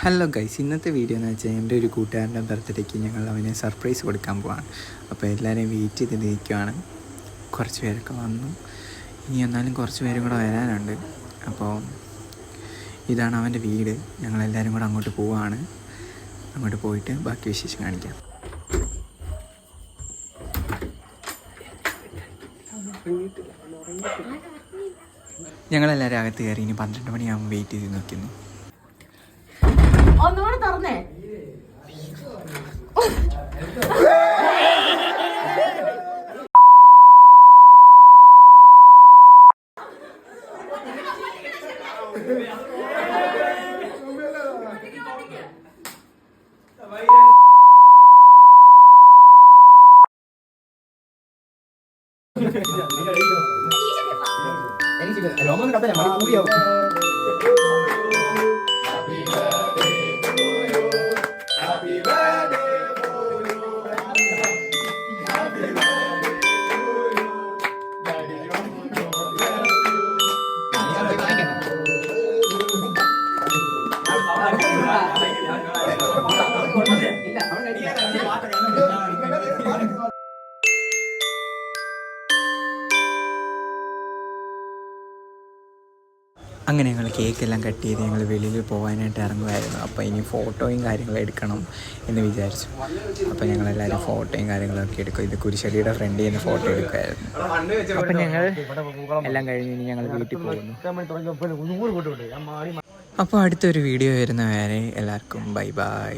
Hello guys, ഇന്നത്തെ video എന്ന് വെച്ചാൽ എൻ്റെ ഒരു കൂട്ടുകാരൻ്റെ ബർത്ത്ഡേക്ക് ഞങ്ങൾ അവന് സർപ്രൈസ് കൊടുക്കാൻ പോവാണ്. അപ്പോൾ എല്ലാവരെയും വെയിറ്റ് ചെയ്ത് നിൽക്കുകയാണ്. കുറച്ച് പേരൊക്കെ വന്നു, ഇനി എന്നാലും കുറച്ച് പേരും കൂടെ വരാനുണ്ട്. അപ്പോൾ ഇതാണ് അവൻ്റെ വീട്. ഞങ്ങളെല്ലാവരും കൂടെ അങ്ങോട്ട് പോവുകയാണ്. അങ്ങോട്ട് പോയിട്ട് ബാക്കി വിശേഷം കാണിക്കാം. ഞങ്ങളെല്ലാവരും അകത്ത് കയറി. ഇനി 12 മണിയാകുമ്പോൾ വെയിറ്റ് ചെയ്ത് നിൽക്കുന്നു. ഒന്നുകൂടെ തുറന്നേ. അങ്ങനെ ഞങ്ങൾ കേക്കെല്ലാം കട്ട് ചെയ്ത് ഞങ്ങൾ വെളിയിൽ പോകാനായിട്ട് ഇറങ്ങുമായിരുന്നു. അപ്പോൾ ഇനി ഫോട്ടോയും കാര്യങ്ങളും എടുക്കണം എന്ന് വിചാരിച്ചു. അപ്പോൾ ഞങ്ങളെല്ലാവരും ഫോട്ടോയും കാര്യങ്ങളൊക്കെ എടുക്കും. ഇത് കുരിശടിയുടെ ഫ്രണ്ടിൽ നിന്ന് ഫോട്ടോ എടുക്കുമായിരുന്നു. അപ്പോൾ ഞങ്ങൾ എല്ലാം കഴിഞ്ഞ് ഇനി ഞങ്ങൾ വീട്ടിൽ പോകുന്നു. അപ്പോൾ അടുത്തൊരു വീഡിയോ വരുന്ന വരെ എല്ലാവർക്കും ബൈ ബൈ.